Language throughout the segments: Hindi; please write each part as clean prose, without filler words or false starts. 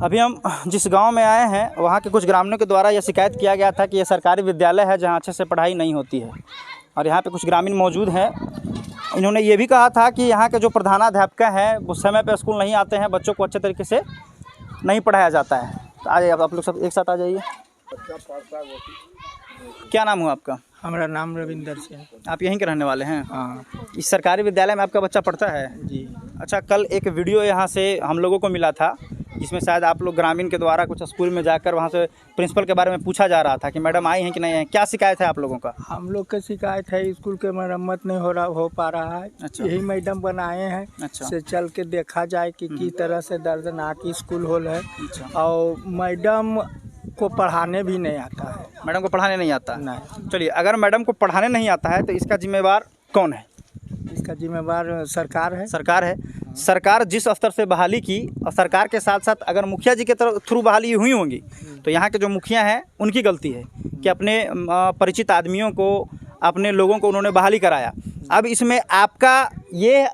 अभी हम जिस गांव में आए हैं वहां के कुछ ग्रामीणों के द्वारा यह शिकायत किया गया था कि यह सरकारी विद्यालय है जहां अच्छे से पढ़ाई नहीं होती है। और यहां पे कुछ ग्रामीण मौजूद हैं। इन्होंने ये भी कहा था कि यहाँ के जो प्रधानाध्यापिका हैं वो समय पर स्कूल नहीं आते हैं, बच्चों को अच्छे तरीके से नहीं पढ़ाया जाता है। तो आ जाइए आप लोग सब एक साथ आ जाइए। क्या नाम हुआ आपका? हमारा नाम रविंदर सिंह। आप यहीं के रहने वाले हैं? हाँ इस सरकारी विद्यालय में आपका बच्चा पढ़ता है जी। अच्छा, कल एक वीडियो यहाँ से हम लोगों को मिला था जिसमें शायद आप लोग ग्रामीण के द्वारा कुछ स्कूल में जाकर वहाँ से प्रिंसिपल के बारे में पूछा जा रहा था कि मैडम आई हैं कि नहीं है। क्या शिकायत है आप लोगों का? हम लोग की शिकायत है स्कूल के मरम्मत नहीं हो पा रहा है। अच्छा। यही मैडम बनाए हैं। अच्छा। से चल के देखा जाए कि किस तरह से दर्दनाक स्कूल हॉल है। अच्छा। और मैडम को पढ़ाने भी नहीं आता है। मैडम को पढ़ाने नहीं आता? नहीं। चलिए, अगर मैडम को पढ़ाने नहीं आता है तो इसका जिम्मेवार कौन है? इसका जिम्मेवार सरकार है। सरकार है। सरकार जिस स्तर से बहाली की और सरकार के साथ साथ अगर मुखिया जी के थ्रू बहाली हुई होंगी तो यहाँ के जो मुखिया हैं उनकी गलती है कि अपने परिचित आदमियों को, अपने लोगों को उन्होंने बहाली कराया। अब इसमें आपका ये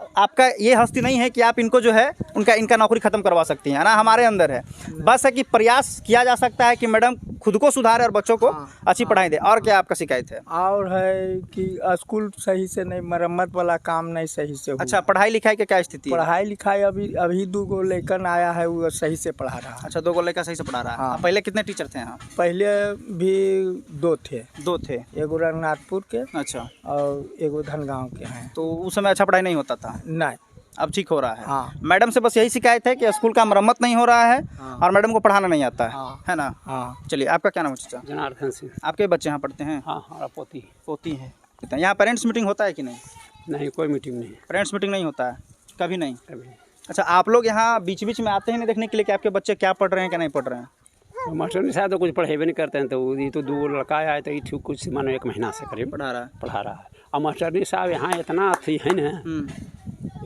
हस्ती नहीं है कि आप इनको जो है इनका नौकरी ख़त्म करवा सकती हैं ना। हमारे अंदर है बस है कि प्रयास किया जा सकता है कि मैडम खुद को सुधारे और बच्चों को अच्छी पढ़ाई दे। और क्या आपका शिकायत है? और है कि स्कूल सही से नहीं, मरम्मत वाला काम नहीं सही से हुआ। अच्छा, पढ़ाई लिखाई की क्या स्थिति है? पढ़ाई लिखाई अभी 2 गो लेकर आया है, वो सही से पढ़ा रहा है। अच्छा, 2 को लेकर सही से पढ़ा रहा है। हाँ। पहले कितने टीचर थे यहाँ? पहले भी 2 थे। 2 थे। एगो रघुनाथपुर के अच्छा। और एगो धनगांव के हैं। तो उस समय अच्छा पढ़ाई नहीं होता था? नहीं। अब ठीक हो रहा है। हाँ। मैडम से बस यही शिकायत है कि स्कूल का मरम्मत नहीं हो रहा है। हाँ। और मैडम को पढ़ाना नहीं आता है। हाँ। है ना? हाँ। चलिए, आपका क्या नाम है चाचा? जनार्दन सिंह। आपके बच्चे यहाँ पढ़ते हैं? हाँ, हमारा पोती। पोती है। यहाँ पेरेंट्स मीटिंग होता है कि नहीं? नहीं, कोई मीटिंग नहीं। पेरेंट्स मीटिंग नहीं होता है कभी नहीं? कभी नहीं। अच्छा, आप लोग यहाँ बीच बीच में आते हैं नहीं देखने के लिए कि आपके बच्चे क्या पढ़ रहे हैं क्या नहीं पढ़ रहे हैं? तो मास्टर ने शायद तो कुछ पढ़ेबे नहीं करते हैं, तो ये तो 2 लड़का आया तो ये कुछ मानो 1 महीना से करीब पढ़ा रहा है। और मास्टर साहब यहाँ इतना थी है ना।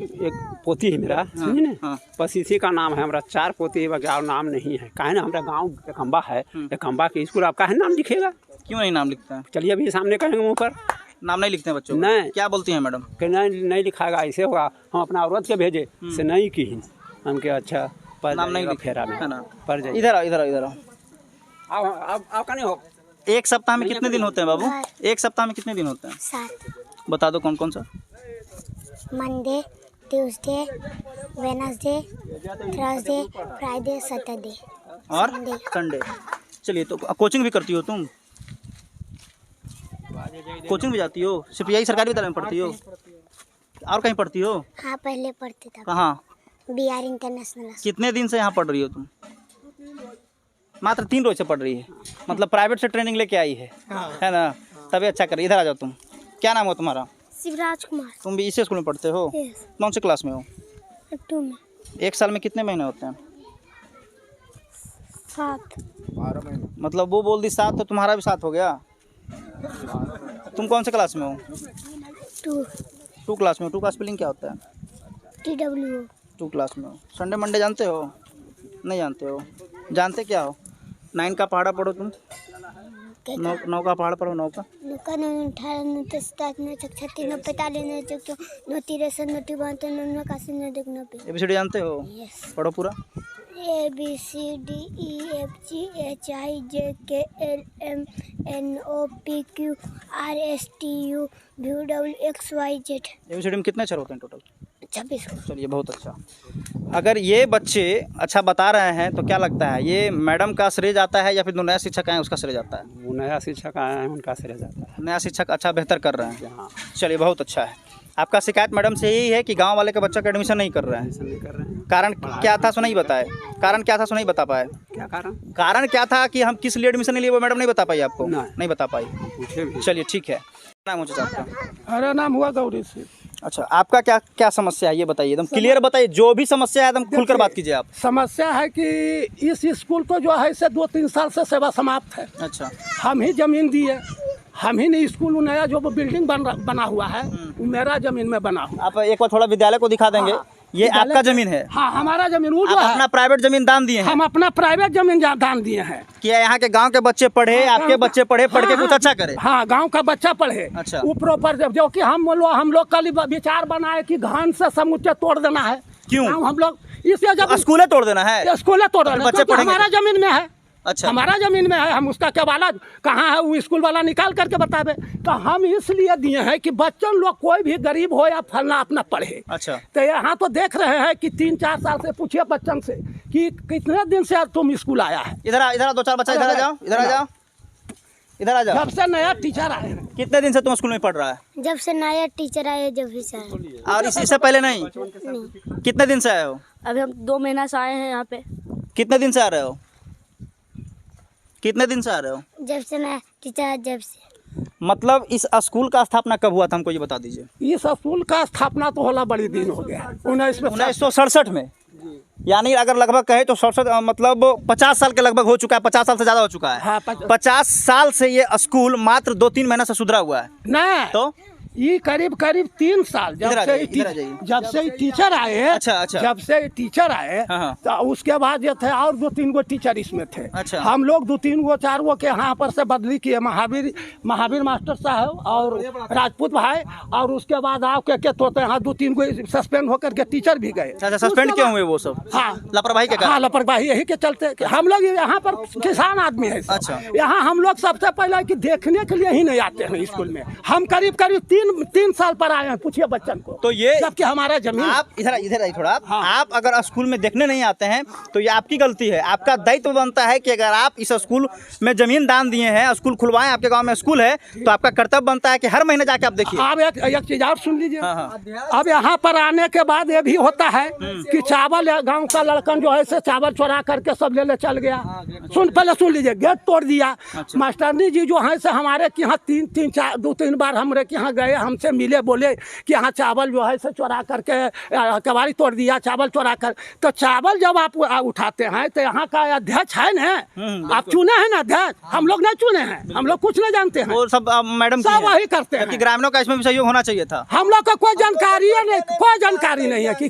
एक पोती है मेरा, समझे ना। हाँ। बस इसी का नाम है। हमारा 4 पोती बगैर नाम नहीं है। काहे ना हमारा गांव एकम्बा है। एकम्बा के स्कूल आपका है नाम लिखेगा? क्यों नहीं नाम लिखते हैं? चलिए अभी सामने कहेंगे मुँह पर। नाम नहीं लिखते हैं बच्चों? नहीं। क्या बोलती हैं मैडम? कि नहीं लिखाएगा, ऐसे होगा। हम अपना औरत के भेजे से नहीं की हम के अच्छा पर नाम नहीं फेरा में है ना? पर जाइए। इधर आओ, इधर आओ, इधर आओ। आपका नहीं हो। एक सप्ताह में कितने दिन होते हैं बाबू? एक सप्ताह में कितने दिन होते हैं? 7। बता दो कौन कौन सा? Monday, Tuesday, Wednesday, Thursday, Friday, Saturday और संडे। संडे। चलिए, तो कोचिंग भी करती हो तुम? कोचिंग भी जाती हो? सिर्फ यही सरकारी विद्यालय में पढ़ती हो और कहीं पढ़ती हो? हाँ, पहले पढ़ते था कहाँ? BR international. कितने दिन से यहाँ पढ़ रही हो तुम? मात्र 3 रोज से पढ़ रही है। मतलब प्राइवेट से ट्रेनिंग लेके आई है ना? तभी अच्छा कर रही है। इधर आ जाओ। तुम क्या नाम हो तुम्हारा? शिवराज कुमार। तुम भी इसी स्कूल में पढ़ते हो? Yes। कौन से क्लास में हो? 2 में। एक साल में कितने महीने होते हैं? 7। मतलब वो बोल दी 7 तो तुम्हारा भी 7 हो गया। तुम कौन से क्लास में हो? 2 क्लास में हो। 2 का स्पेलिंग क्या होता है? TWO। 2 क्लास में हो। संडे मंडे जानते हो? नहीं जानते हो? जानते क्या हो? 9 का पहाड़ा पढ़ो तुम। 9 का पहाड़ पढ़ो। 9 का 9 18 9 7 9 36 9 45 9 54 9 63 9 52 9 81 9 90। ABCD जानते हो? यस। पढ़ो पूरा। ABCDEFGHIJKLMNOPQRSTUVWXYZ। ABCD में कितने अक्षर होते हैं टोटल? 26। चलिए, बहुत अच्छा। अगर ये बच्चे अच्छा बता रहे हैं तो क्या लगता है ये मैडम का श्रेय जाता है या फिर जो नया शिक्षक आए उसका श्रेय जाता है? वो नया शिक्षक आए हैं उनका श्रेय जाता है। नया शिक्षक अच्छा बेहतर कर रहे हैं। हाँ, चलिए, बहुत अच्छा है। आपका शिकायत मैडम से यही है कि गांव वाले के बच्चों का एडमिशन नहीं कर रहे हैं। ऐसा नहीं कर रहे हैं। कारण क्या था सो नहीं बताए? कारण क्या था सो नहीं बता पाए? क्या कारण? कारण क्या था कि हम किस लिए एडमिशन नहीं लिए वो मैडम नहीं बता पाई आपको? नहीं बता पाई। पूछे भी। चलिए, ठीक है। नाम हो चाचा आपका? हमारा नाम हुआ गौरी सिंह। अच्छा, आपका क्या समस्या है ये बताइए, एकदम क्लियर बताइए। जो भी समस्या है एकदम खुलकर बात कीजिए आप। समस्या है कि इस स्कूल को जो है से 2-3 साल से सेवा समाप्त है। अच्छा। हम ही जमीन दिए, हम ही ने स्कूल नया जो बिल्डिंग बना हुआ है वो मेरा जमीन में बना हुआ। आप एक बार थोड़ा विद्यालय को दिखा देंगे। ये आपका जमीन है? हाँ, हमारा जमीन। वो जो आप है अपना प्राइवेट जमीन दान दिए हैं? हम अपना प्राइवेट जमीन दान दिए हैं कि यहाँ के गांव के बच्चे पढ़े, आपके बच्चे पढ़े, पढ़ के कुछ अच्छा करे। हाँ, गांव का बच्चा पढ़े। अच्छा। वो प्रॉपर जो कि हम लोग का विचार बनाए कि घान से समुच्चय तोड़ देना है, क्यों? गाँव हम लोग इसलिए जब स्कूलें तोड़ देना है? स्कूलें तोड़ रहे हैं, बच्चे क्योंकि पढ़ेंगे? हमारा जमीन में है। अच्छा। हमारा जमीन में है, हम उसका क्या वाला कहाँ है वो स्कूल वाला निकाल करके बतावे। तो हम इसलिए दिए हैं कि बच्चन लोग कोई भी गरीब हो या फलना अपना पढ़े। अच्छा। तो यहाँ तो देख रहे हैं कि 3-4 साल से पूछिए बच्चन से कि कितने दिन से तुम स्कूल आया है। इधर 2-4 बच्चा इधर आ जाओ, इधर आ जाओ, इधर आ जाओ। जब से नया टीचर आए हैं। कितने दिन से तुम स्कूल में पढ़ रहा है? जब से नया टीचर आए जब भी सर। और इससे पहले नहीं? नहीं, कितने दिन से आए हो? अभी हम 2 महीना से आए हैं यहाँ पे। कितने दिन से आ रहे हो? कितने दिन से आ रहे हो? जब से नया टीचर आया जब से। मतलब इस स्कूल का स्थापना कब हुआ था, हमको ये बता दीजिए। इस स्कूल का स्थापना तो होला बड़ी दिन हो गया 1967 में, यानी अगर लगभग कहे तो 67 मतलब 50 साल के लगभग हो चुका है, 50 साल से ज़्यादा हो चुका है। हाँ, 50 साल से ये स्कूल मात्र 2-3 महीना से सुधरा हुआ है। नहीं तो ये करीब 3 साल इधर आ जाइए, इधर आ जाइए। जब से टीचर आए हैं। अच्छा, अच्छा। जब से टीचर आए हाँ, हाँ। तो उसके बाद ये थे और 2-3 गो टीचर इसमें थे। अच्छा। हम लोग 2-3 गो 4 गो के यहाँ पर से बदली किए, महावीर मास्टर साहब और राजपूत भाई, और उसके बाद आओ के तोते यहाँ 2-3 गो सस्पेंड होकर के टीचर भी गए। अच्छा, सस्पेंड क्यों हुए वो सब? हाँ, लापरवाही के कारण? हाँ, लापरवाही यही के चलते कि हम लोग यहाँ पर किसान आदमी है। अच्छा। यहाँ हम लोग सबसे पहले कि देखने के लिए ही नहीं आते हैं स्कूल में। हम करीब 3 साल पर आए हैं, पूछिए बच्चन को। तो ये जबकि हमारा जमीन। आप इधर आइए थोड़ा। हाँ। आप अगर स्कूल में देखने नहीं आते हैं तो ये आपकी गलती है। आपका दायित्व बनता है कि अगर आप इस स्कूल में जमीन दान दिए हैं, स्कूल खुलवाएं, आपके गांव में स्कूल है, तो आपका कर्तव्य बनता है कि हर महीने जाके आप देखिए। अब एक चीज और सुन लीजिए। हाँ, हाँ। अब यहाँ पर आने के बाद ये भी होता है कि चावल गांव का लड़कन जो है से चावल चोरा करके सब ले चल गया। पहले सुन लीजिए, गेट तोड़ दिया। मास्टरनी जी जो है से हमारे के यहाँ 2-3 बार हमारे के यहाँ गए, हमसे मिले, बोले कि यहाँ चावल जो है से चोरा करके कबाड़ी तोड़ दिया, चावल चोरा कर। तो चावल जब आप उठाते हैं तो यहाँ का अध्यक्ष है ना, आप चुने हैं ना अध्यक्ष, हम लोग नहीं चुने हैं, हम लोग कुछ नहीं जानते हैं। वो सब मैडम सब वही करते हैं। ग्रामीणों का इसमें भी सहयोग होना चाहिए था। हम लोग को कोई जानकारी नहीं, कोई जानकारी नहीं है कि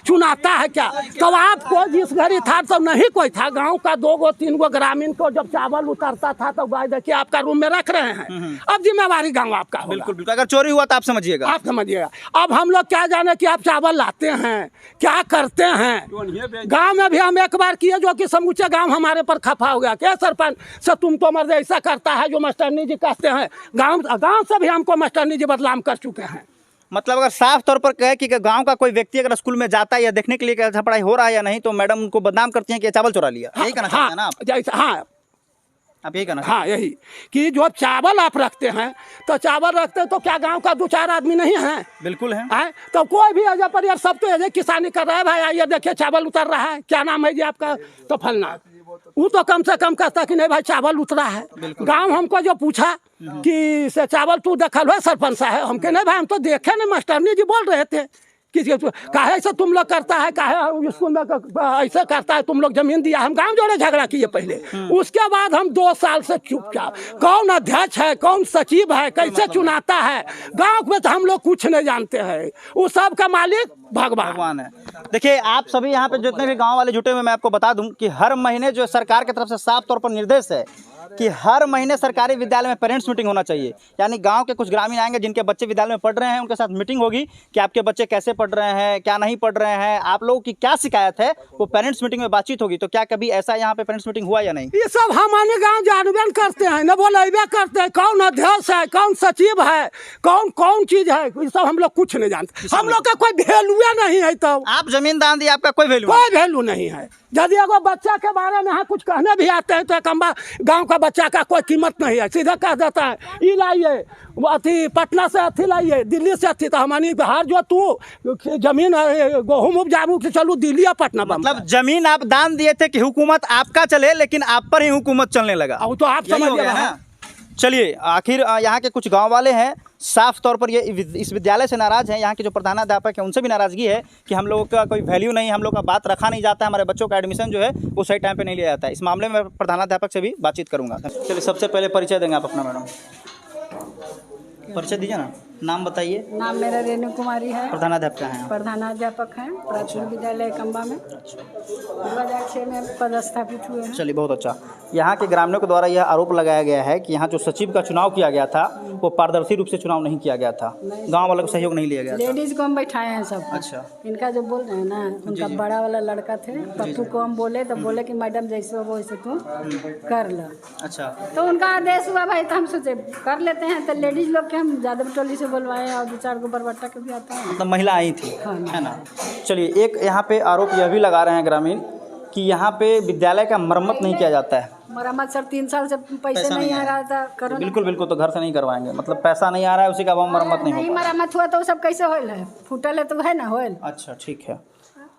चुनाता है क्या। तो आपको जिस घड़ी था तो नहीं कोई था, गांव का 2-3 गो ग्रामीण को जब चावल उतरता था तो भाई देखिए आपका रूम में रख रहे हैं। अब जिम्मेवारी गांव आपका होगा। बिल्कुल बिल्कुल। अगर चोरी हुआ तो आप समझिएगा। आप समझिएगा। अब हम लोग क्या जाने कि आप चावल लाते हैं, क्या करते हैं। गांव में भी हम एक बार किए जो कि समूचे गांव हमारे पर खफा हो गया, क्या सरपंच से तुम तो मर्द ऐसा करता है जो मास्टरनी जी कहते हैं। गांव से भी हमको मास्टरनी जी बदनाम कर चुके हैं। मतलब अगर साफ तौर पर कहे कि गांव का कोई व्यक्ति अगर स्कूल में जाता है या देखने के लिए कैसा पढ़ाई हो रहा है या नहीं, तो मैडम उनको बदनाम करती हैं कि चावल चुरा लिया। यही कहना चाहते हैं ना आप? हाँ, आप यही कहना? हाँ, यही कि जो चावल आप रखते हैं तो चावल रखते हैं तो क्या गांव का 2-4 आदमी नहीं है? बिल्कुल है। तो कोई भी अजय पर यार सब तो अजय किसानी कर रहा है। भाई आइए देखिए चावल उतर रहा है, क्या नाम है जी आपका? तो फलना। वो तो कम से कम कहता कि नहीं भाई चावल उतरा है। गांव हमको जो पूछा कि से चावल तू देखल है सरपंच साहब, हमके नहीं भाई हम तो देखे नहीं, मास्टरनी जी बोल रहे थे काहे ऐसा तुम लोग करता है, काहे स्कूल में ऐसा करता है, तुम लोग जमीन दिया। हम गांव जोड़े झगड़ा किए पहले, उसके बाद हम 2 साल से चुपचाप। कौन अध्यक्ष है, कौन सचिव है, कैसे चुनाता है, गांव में तो हम लोग कुछ नहीं जानते हैं। उस सब का मालिक भगवान है। देखिए आप सभी यहाँ पे जितने भी गांव वाले जुटे हुए, मैं आपको बता दूं कि हर महीने जो सरकार की तरफ से साफ तौर पर निर्देश है कि हर महीने सरकारी विद्यालय में पेरेंट्स मीटिंग होना चाहिए। यानी गांव के कुछ ग्रामीण आएंगे जिनके बच्चे विद्यालय में पढ़ रहे हैं, उनके साथ मीटिंग होगी कि आपके बच्चे कैसे पढ़ रहे हैं, क्या नहीं पढ़ रहे हैं, आप लोगों की क्या शिकायत है, वो पेरेंट्स मीटिंग में बातचीत होगी। तो क्या कभी ऐसा यहाँ पे पेरेंट्स मीटिंग हुआ या नहीं? ये सब हमारे गाँव जानबे करते हैं, न बोलेबे करते हैं। कौन अध्यक्ष है, कौन सचिव है, कौन चीज है, ये सब हम लोग कुछ नहीं जानते। हम लोग का कोई वैल्यू नहीं है। तो आप जमीन दान दिए, आपका कोई वैल्यू नहीं है। यदि अगर बच्चा के बारे में कुछ कहने भी आते हैं तो कम्बा गांव का बच्चा का कोई कीमत नहीं है, सीधा कह देता है ये लाइए अथी पटना से अथी लाइए, दिल्ली से अथी। तो हमारी बिहार जो तू जमीन गेहूँ उपजाबू के चलू दिल्ली या पटना। मतलब जमीन आप दान दिए थे कि हुकूमत आपका चले, लेकिन आप पर ही हुकूमत चलने लगा। तो आप समझ गए ना। चलिए आखिर यहाँ के कुछ गांव वाले हैं साफ तौर पर ये इस विद्यालय से नाराज़ हैं। यहाँ के जो प्रधानाध्यापक हैं उनसे भी नाराज़गी है कि हम लोगों का कोई वैल्यू नहीं, हम लोग का बात रखा नहीं जाता है, हमारे बच्चों का एडमिशन जो है वो सही टाइम पे नहीं लिया जाता है। इस मामले में प्रधानाध्यापक से भी बातचीत करूँगा। चलिए सबसे पहले परिचय देंगे आप अपना मैडम, परिचय दीजिए ना। नाम बताइए। नाम मेरा रेणु कुमारी है, प्रधानाध्यापक हैं आप? प्रधानाध्यापक हैं प्राथमिक विद्यालय कंबा में। 2006 में पदस्थापित हुए हैं। चलिए, बहुत अच्छा। यहाँ के ग्रामीणों के द्वारा यह आरोप लगाया गया है कि यहाँ जो सचिव का चुनाव किया गया था वो पारदर्शी रूप से चुनाव नहीं किया गया था, गांव वालों का सहयोग नहीं लिया गया था। लेडीज को हम बैठाए हैं सब। अच्छा। इनका जो बोल रहे हैं ना, उनका बड़ा वाला लड़का थे पप्पू को हम बोले तो बोले कि मैडम जैसे हो वैसे तू कर लो। अच्छा। तो उनका आदेश हुआ भाई, तो हम सोचे कर लेते हैं। तो लेडीज लोग के हम यादव टोली से बुलवाए और 2-4 को बरबट्टा के भी आता है, मतलब महिला आई थी, हाँ। है ना। चलिए, एक यहाँ पे आरोप यह भी लगा रहे हैं ग्रामीण कि यहाँ पे विद्यालय का मरम्मत नहीं किया जाता है। मरम्मत सर 3 साल से पैसे नहीं आ रहा था, करो। बिल्कुल बिल्कुल, तो घर से नहीं करवाएंगे, मतलब पैसा नहीं आ रहा है, उसी का अब मरम्मत नहीं नहीं होगा। मरम्मत हुआ तो वो सब कैसे होल है, फूटल है तो है ना होल। अच्छा, ठीक है।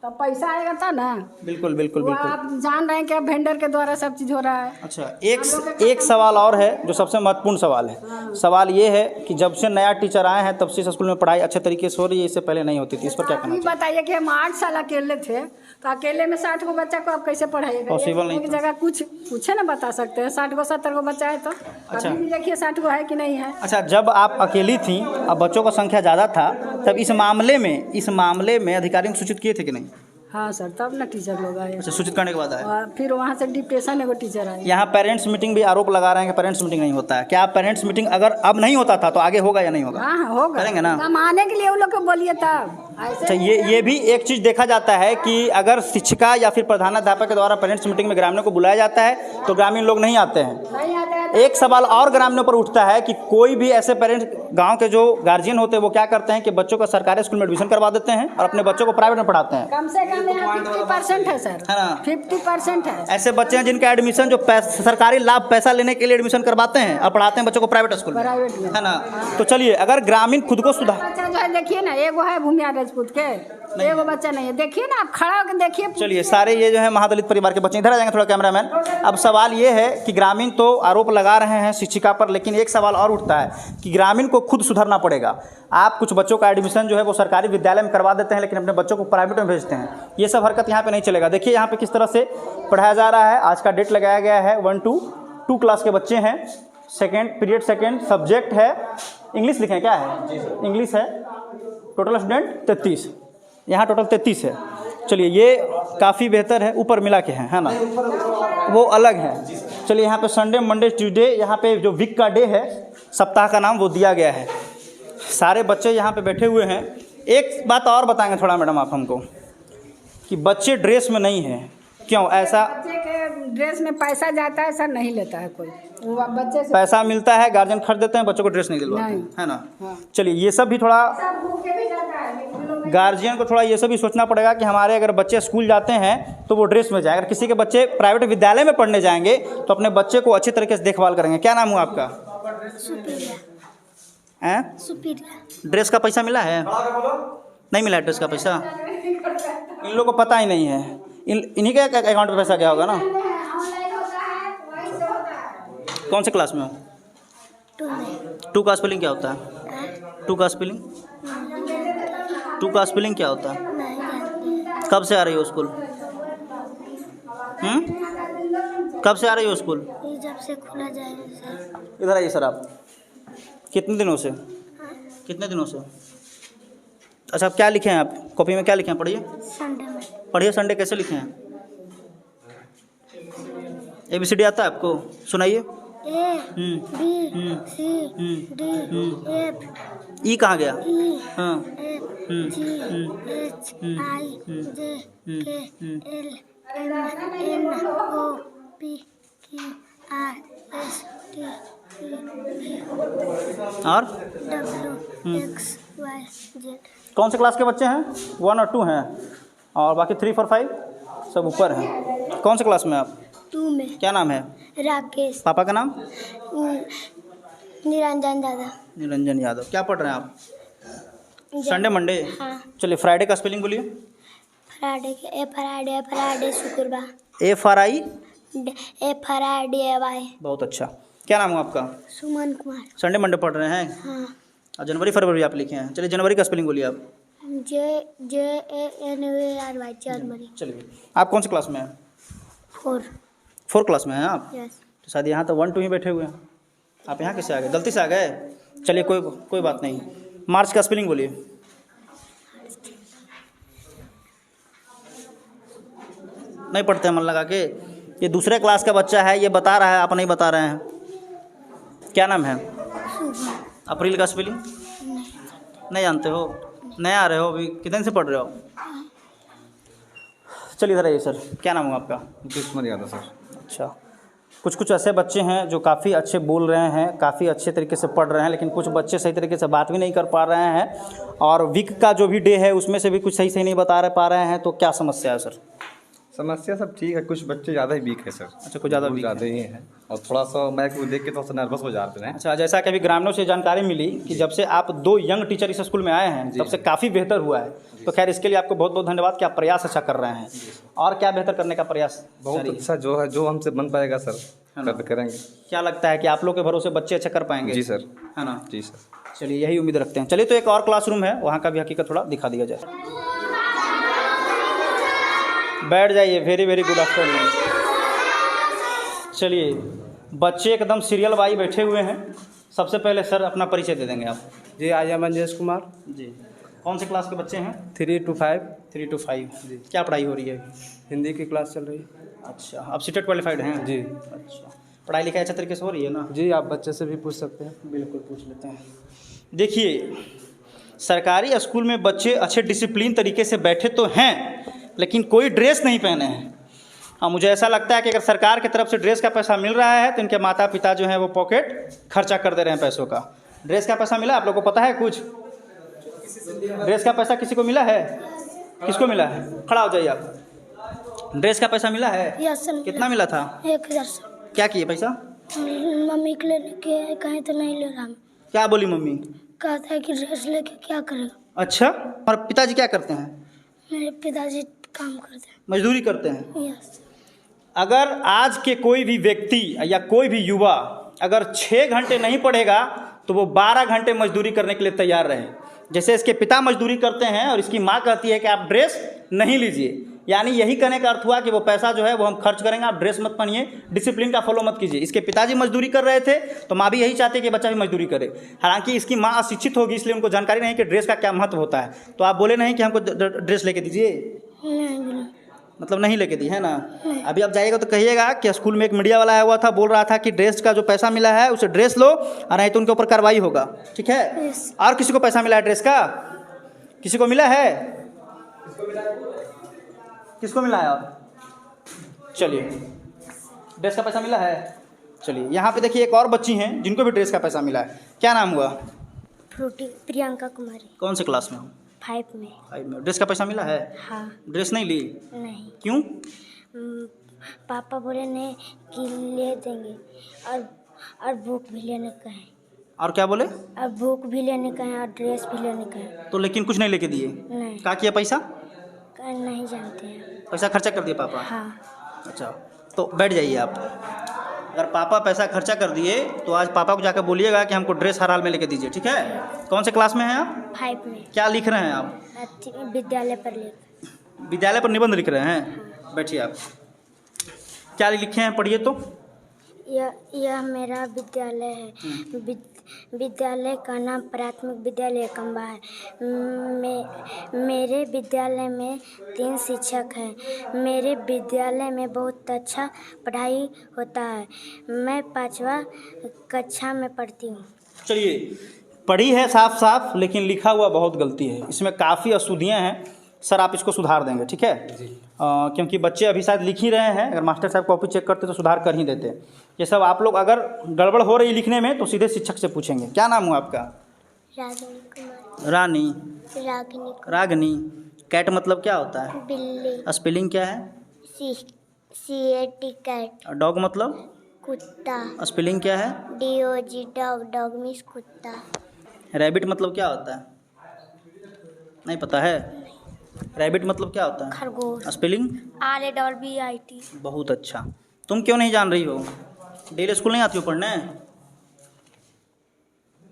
तो पैसा आएगा था ना। बिल्कुल बिल्कुल वो बिल्कुल। आप जान रहे हैं कि अब वेंडर के द्वारा सब चीज़ हो रहा है। अच्छा, एक सवाल और है जो सबसे महत्वपूर्ण सवाल है। सवाल ये है कि जब से नया टीचर आए हैं तब से इस स्कूल में पढ़ाई अच्छे तरीके से हो रही है, इससे पहले नहीं होती थी, इस पर क्या कहना अभी चाहिए? बताइए कि हम 8 साल अकेले थे, तो अकेले में 60 को बच्चा को आप कैसे पढ़ाइएगा? Possible नहीं एक जगह कुछ ना बता सकते हैं। 60 को 70 को बच्चा है तो अच्छा। अभी भी देखिए 60 को है कि नहीं है। अच्छा, जब आप अकेली थी, अब बच्चों का संख्या ज़्यादा था, तब इस मामले में अधिकारियों को सूचित किए थे कि नहीं? हाँ सर, तब ना टीचर लोग आए। अच्छा, सूचित करने के बाद आए। और फिर वहाँ से डिप्टेशन एगो टीचर आए। यहाँ पेरेंट्स मीटिंग भी आरोप लगा रहे हैं कि पेरेंट्स मीटिंग नहीं होता है। क्या पेरेंट्स मीटिंग अगर अब नहीं होता था तो आगे होगा या नहीं होगा? हाँ हाँ होगा, करेंगे ना? हम आने के लिए उन लोग को बोलिए तब। अच्छा, ये भी एक चीज़ देखा जाता है कि अगर शिक्षिका या फिर प्रधानाध्यापक के द्वारा पेरेंट्स मीटिंग में ग्रामीणों को बुलाया जाता है तो ग्रामीण लोग नहीं आते हैं। नहीं आते हैं। एक सवाल और ग्रामीणों पर उठता है कि कोई भी ऐसे पेरेंट्स, गांव के जो गार्जियन होते हैं, वो क्या करते हैं कि बच्चों को सरकारी स्कूल में एडमिशन करवा देते हैं और अपने बच्चों को प्राइवेट में पढ़ाते हैं। कम से कम यहाँ 50% है सर, है ना? 50% है। ऐसे बच्चे हैं जिनका एडमिशन जो सरकारी लाभ पैसा लेने के लिए एडमिशन करवाते हैं और पढ़ाते हैं बच्चों को प्राइवेट स्कूल में, प्राइवेट में, है ना। तो चलिए, अगर ग्रामीण खुद को सुधार, बच्चा जो है देखिए ना, एगो है भूमिया राजपूत के, एगो बच्चा नहीं है। देखिए ना, आप खड़ा होकर देखिए। चलिए, सारे ये जो है महादलित परिवार के बच्चे। इधर आ जाएंगे थोड़ा कैमरामैन। अब सवाल ये है कि ग्रामीण तो आरोप लगा रहे हैं शिक्षिका पर, लेकिन एक सवाल और उठता है कि ग्रामीण को खुद सुधरना पड़ेगा। आप कुछ बच्चों का एडमिशन जो है वो सरकारी विद्यालय में करवा देते हैं, लेकिन अपने बच्चों को प्राइवेट में भेजते हैं। ये सब हरकत यहाँ पे नहीं चलेगा। देखिए यहाँ पे किस तरह से पढ़ाया जा रहा है। आज का डेट लगाया गया है 1 to 2 क्लास के बच्चे हैं। सेकेंड सब्जेक्ट है इंग्लिश। लिखें क्या है? इंग्लिश है। टोटल स्टूडेंट 33, यहाँ टोटल 33 है। चलिए, ये काफ़ी बेहतर है, ऊपर मिला के है ना, वो अलग है। चलिए, यहाँ पे संडे मंडे ट्यूसडे, यहाँ पे जो वीक का डे है, सप्ताह का नाम वो दिया गया है। सारे बच्चे यहाँ पे बैठे हुए हैं। एक बात और बताएंगे थोड़ा मैडम आप हमको कि बच्चे ड्रेस में नहीं हैं, क्यों ऐसा? बच्चे के ड्रेस में पैसा जाता है सर, नहीं लेता है कोई। वो बच्चे से पैसा मिलता है, गार्जियन खरीद देते हैं, बच्चों को ड्रेस नहीं दिलवाते हैं, है ना। चलिए, ये सब भी थोड़ा सब भूखे भी जाता है। गार्जियन को थोड़ा ये सब भी सोचना पड़ेगा कि हमारे अगर बच्चे स्कूल जाते हैं तो वो ड्रेस में जाए। अगर किसी के बच्चे प्राइवेट विद्यालय में पढ़ने जाएंगे तो अपने बच्चे को अच्छी तरीके से देखभाल करेंगे। क्या नाम हुआ आपका? सुपीरियर। ड्रेस का पैसा मिला है? नहीं मिला है ड्रेस का पैसा? इन लोगों को पता ही नहीं है। इन्हीं के अकाउंट में पैसा गया होगा ना। कौन से क्लास में हो? 2 में। 2 का स्पेलिंग क्या होता है? 2 का स्पेलिंग? 2 का स्पेलिंग क्या होता है? नहीं जानती। कब से आ रही हो स्कूल? कब से आ रही हो स्कूल? ये जब से खुला जाएगा सर। इधर आइए सर। आप कितने दिनों से? कितने दिनों से? अच्छा, आप क्या लिखे हैं? आप कॉपी में क्या लिखे हैं? पढ़िए, संडे में। पढ़िए। संडे कैसे लिखे हैं? ABCD आता है आपको? सुनाइए। A B C D F ई कहाँ गया? E हाँ। F G H I J K L M N O P Q R S T U V और W X Y Z। कौन से क्लास के बच्चे हैं? 1 और 2 हैं, और बाकी 3 4 5 सब ऊपर हैं। कौन से क्लास में आप? 2 में। क्या नाम है? राकेश। पापा का नाम? निरंजन दादा। निरंजन यादव। क्या पढ़ रहे हैं आप? Sunday Monday. हाँ। चलिए, फ्राइडे का स्पेलिंग बोलिए। फ्राइडे के फ्राइडे शुक्रवार। FRI। FRIDAY। बहुत अच्छा। क्या नाम है आपका? सुमन कुमार। संडे मंडे पढ़ रहे हैं? हाँ। और जनवरी फरवरी आप लिखे हैं। चलिए, जनवरी का स्पेलिंग बोलिए आप। JANVRY जनवरी। चलिए, आप कौन से क्लास में हैं? 4 क्लास में हैं आप? यस। तो शायद यहाँ तो 1 2 ही बैठे हुए हैं। आप यहाँ कैसे आ गए? गलती से आ गए? चलिए, कोई बात नहीं। मार्च का स्पेलिंग बोलिए। नहीं पढ़ते हैं मन लगा के? ये दूसरे क्लास का बच्चा है, ये बता रहा है, आप नहीं बता रहे हैं। क्या नाम है? अप्रैल का स्पेलिंग नहीं जानते हो? नए आ रहे हो अभी? कितने दिन से पढ़ रहे हो? चलिए इधर आइए सर, क्या नाम है आपका? दुश्मन यादव सर। अच्छा, कुछ कुछ ऐसे बच्चे हैं जो काफ़ी अच्छे बोल रहे हैं, काफ़ी अच्छे तरीके से पढ़ रहे हैं, लेकिन कुछ बच्चे सही तरीके से बात भी नहीं कर पा रहे हैं, और वीक का जो भी डे है उसमें से भी कुछ सही नहीं बता पा रहे हैं। तो क्या समस्या है सर? समस्या सब ठीक है, कुछ बच्चे ज़्यादा ही वीक है सर। अच्छा, कुछ ज़्यादा वीक ज़्यादा ही है, और थोड़ा सा मैं को देख के थोड़ा सा नर्वस हो जाते हैं। अच्छा, जैसा कि अभी ग्रामीणों से जानकारी मिली कि जब से आप 2 यंग टीचर इस स्कूल में आए हैं तब से काफ़ी बेहतर हुआ है। तो खैर इसके लिए आपको बहुत बहुत धन्यवाद कि आप प्रयास अच्छा कर रहे हैं। और क्या बेहतर करने का प्रयास? बहुत अच्छा जो है, जो हमसे बन पाएगा सर करेंगे। क्या लगता है कि आप लोग के भरोसे बच्चे अच्छा कर पाएंगे? जी सर, है ना? जी सर। चलिए यही उम्मीद रखते हैं। चलिए तो एक और क्लासरूम है, वहाँ का भी हकीकत थोड़ा दिखा दिया जाए। बैठ जाइए। Very very good afternoon. चलिए, बच्चे एकदम सीरियल वाई बैठे हुए हैं। सबसे पहले सर अपना परिचय दे देंगे आप? जी, आया मंजेश कुमार जी। कौन से क्लास के बच्चे हैं? 3 to 5। 3 to 5 जी। क्या पढ़ाई हो रही है? हिंदी की क्लास चल रही है। अच्छा, आप सीटेट क्वालिफाइड हैं? जी। अच्छा, पढ़ाई लिखाई अच्छा तरीके से हो रही है ना? जी, आप बच्चे से भी पूछ सकते हैं। बिल्कुल पूछ लेते हैं। देखिए, सरकारी स्कूल में बच्चे अच्छे डिसिप्लिन तरीके से बैठे तो हैं, लेकिन कोई ड्रेस नहीं पहने हैं। हाँ, मुझे ऐसा लगता है कि अगर सरकार की तरफ से ड्रेस का पैसा मिल रहा है तो इनके माता पिता जो हैं वो पॉकेट खर्चा कर दे रहे हैं पैसों का। ड्रेस का पैसा मिला आप लोगों को पता है कुछ? ड्रेस का पैसा किसी को मिला है? किसको मिला है? खड़ा हो जाइए आप। ड्रेस का पैसा मिला है? Yes sir. कितना मिला था? 1000 सर। क्या किए पैसा? मम्मी के लेके कहीं तो नहीं ले रहा। क्या बोली मम्मी? कहता है कि ड्रेस लेके क्या करेगा। अच्छा, और पिताजी क्या करते हैं? मेरे पिताजी काम करते हैं। मजदूरी करते हैं? यस। अगर आज के कोई भी व्यक्ति या कोई भी युवा अगर 6 घंटे नहीं पढ़ेगा तो वो 12 घंटे मजदूरी करने के लिए तैयार रहे। जैसे इसके पिता मजदूरी करते हैं और इसकी माँ कहती है कि आप ड्रेस नहीं लीजिए, यानी यही कहने का अर्थ हुआ कि वो पैसा जो है वो हम खर्च करेंगे, आप ड्रेस मत पहनिए, डिसिप्लिन का फॉलो मत कीजिए। इसके पिताजी मजदूरी कर रहे थे तो माँ भी यही चाहती है कि बच्चा भी मजदूरी करे। हालांकि इसकी माँ अशिक्षित होगी इसलिए उनको जानकारी नहीं कि ड्रेस का क्या महत्व होता है। तो आप बोले नहीं कि हमको ड्रेस लेके दीजिए? नहीं, मतलब नहीं लेके दी है ना? अभी आप जाइएगा तो कहिएगा कि स्कूल में एक मीडिया वाला आया हुआ था, बोल रहा था कि ड्रेस का जो पैसा मिला है उसे ड्रेस लो और नहीं तो उनके ऊपर कार्रवाई होगा। ठीक है? और किसी को पैसा मिला है ड्रेस का? किसी को मिला है? किसको मिला है? और चलिए, ड्रेस का पैसा मिला है। चलिए, यहाँ पे देखिए एक और बच्ची हैं जिनको भी ड्रेस का पैसा मिला है। क्या नाम हुआ? प्रियंका कुमारी। कौन से क्लास में हो? 5 में। 5 में। ड्रेस का पैसा मिला है? हाँ। ड्रेस नहीं ली? नहीं। क्यों? पापा बोले नहीं कि ले देंगे, और बुक भी लेने का है। और क्या बोले? और बुक भी लेने का है और ड्रेस भी लेने का है। तो लेकिन कुछ नहीं लेके दिए? नहीं। क्या किया पैसा? नहीं जानते हैं। पैसा खर्चा कर दिए पापा? हाँ। अच्छा, तो बैठ जाइए आप। अगर पापा पैसा खर्चा कर दिए तो आज पापा को जाकर बोलिएगा कि हमको ड्रेस हर हाल में लेके दीजिए। ठीक है? कौन से क्लास में हैं आप? 5 में। क्या लिख रहे हैं आप? विद्यालय पर विद्यालय पर निबंध लिख रहे हैं? बैठिए आप। क्या लिखे हैं पढ़िए तो। यह मेरा विद्यालय है। विद्यालय का नाम प्राथमिक विद्यालय एकम्बा है। मेरे विद्यालय में 3 शिक्षक हैं। मेरे विद्यालय में बहुत अच्छा पढ़ाई होता है। मैं 5वीं कक्षा में पढ़ती हूँ। चलिए, पढ़ी है साफ साफ, लेकिन लिखा हुआ बहुत गलती है, इसमें काफ़ी अशुद्धियाँ हैं। सर आप इसको सुधार देंगे? ठीक है? क्योंकि बच्चे अभी शायद लिख ही रहे हैं, अगर मास्टर साहब कॉपी चेक करते तो सुधार कर ही देते। ये सब आप लोग अगर गड़बड़ हो रही लिखने में तो सीधे शिक्षक से पूछेंगे। क्या नाम हुआ आपका? रागिनी कुमार। रानी? रागिनी। रागनी। कैट मतलब क्या होता है? बिल्ली। स्पेलिंग क्या है? CAT cat. और डॉग मतलब? कुत्ता। स्पेलिंग क्या है? DOG dog. डॉग मीन्स कुत्ता। रैबिट मतलब क्या होता है? नहीं पता है? रैबिट मतलब क्या होता है? खरगोश। स्पेलिंग? RABBIT। बहुत अच्छा। तुम क्यों नहीं जान रही हो? डेली स्कूल नहीं आती हो पढ़ने?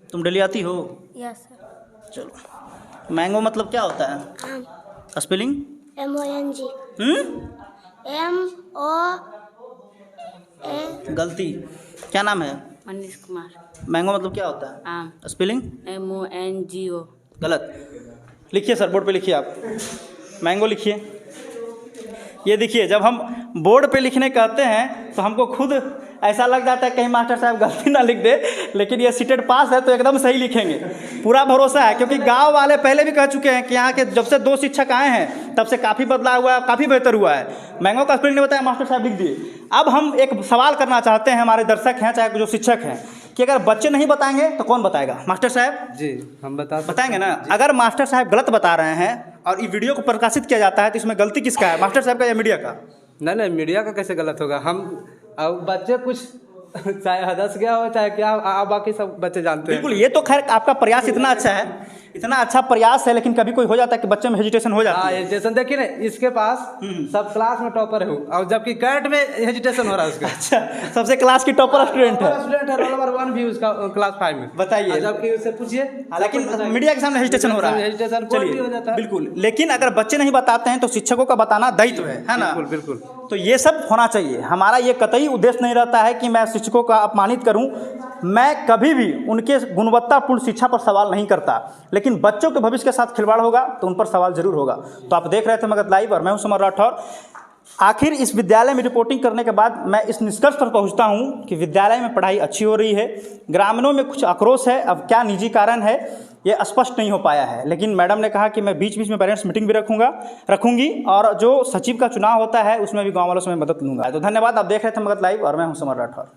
तुम डेली आती हो? Yes sir. चलो। मैंगो मतलब क्या होता है? आम। स्पेलिंग? MONG। MOA। गलती। क्या नाम है? मनीष कुमार। मैंगो मतलब क्या होता है? आम। स्पेलिंग? MONGO। गलत। लिखिए सर, बोर्ड पे लिखिए आप। मैंगो लिखिए। ये देखिए, जब हम बोर्ड पे लिखने कहते हैं तो हमको खुद ऐसा लग जाता है कहीं मास्टर साहब गलती ना लिख दे, लेकिन ये सीटेड पास है तो एकदम सही लिखेंगे, पूरा भरोसा है। क्योंकि गांव वाले पहले भी कह चुके हैं कि यहाँ के जब से 2 शिक्षक आए हैं तब से काफ़ी बदलाव हुआ है, काफ़ी बेहतर हुआ है। मैंगो का स्पेलिंग नहीं बताया, मास्टर साहब लिख दिए। अब हम एक सवाल करना चाहते हैं, हमारे दर्शक हैं चाहे जो शिक्षक हैं, कि अगर बच्चे नहीं बताएंगे तो कौन बताएगा? मास्टर साहब जी हम बताएंगे ना। अगर मास्टर साहब गलत बता रहे हैं और ये वीडियो को प्रकाशित किया जाता है तो इसमें गलती किसका है, मास्टर साहब का या मीडिया का? नहीं, मीडिया का कैसे गलत होगा? हम अब बच्चे कुछ चाहे हदस गया हो चाहे क्या, बाकी सब बच्चे जानते हैं। बिल्कुल, ये तो खैर आपका प्रयास इतना अच्छा है, इतना अच्छा प्रयास है, लेकिन कभी कोई हो जाता है कि बच्चे में हेजिटेशन हो जाता है। हेजिटेशन देखिए ना, इसके पास सब क्लास में टॉपर है और जबकि कैट में हेजिटेशन हो रहा है उसका। अच्छा, सबसे क्लास की टॉपर स्टूडेंट है। स्टूडेंट है, रोल नंबर 1 भी उसका क्लास 5 में। बताइए। जबकि उससे पूछिए, लेकिन मीडिया के सामने हेजिटेशन हो रहा है। हेजिटेशन कोई भी हो जाता है। बिल्कुल, लेकिन अगर बच्चे नहीं बताते हैं तो शिक्षकों का बताना दायित्व है ना? बिल्कुल। तो ये सब होना चाहिए। हमारा ये कतई उद्देश्य नहीं रहता है कि मैं शिक्षकों का अपमानित करूं, मैं कभी भी उनके गुणवत्तापूर्ण शिक्षा पर सवाल नहीं करता, लेकिन बच्चों के भविष्य के साथ खिलवाड़ होगा तो उन पर सवाल जरूर होगा। तो आप देख रहे थे मगध लाइव और मैं हूं समर राठौर। आखिर इस विद्यालय में रिपोर्टिंग करने के बाद मैं इस निष्कर्ष पर पहुंचता हूं कि विद्यालय में पढ़ाई अच्छी हो रही है, ग्रामीणों में कुछ आक्रोश है। अब क्या निजी कारण है ये स्पष्ट नहीं हो पाया है, लेकिन मैडम ने कहा कि मैं बीच बीच में पेरेंट्स मीटिंग भी रखूंगी और जो सचिव का चुनाव होता है उसमें भी गाँव वालों से मैं मदद लूँगा। तो धन्यवाद। आप देख रहे थे मगध लाइव और मैं हूँ समर राठौर।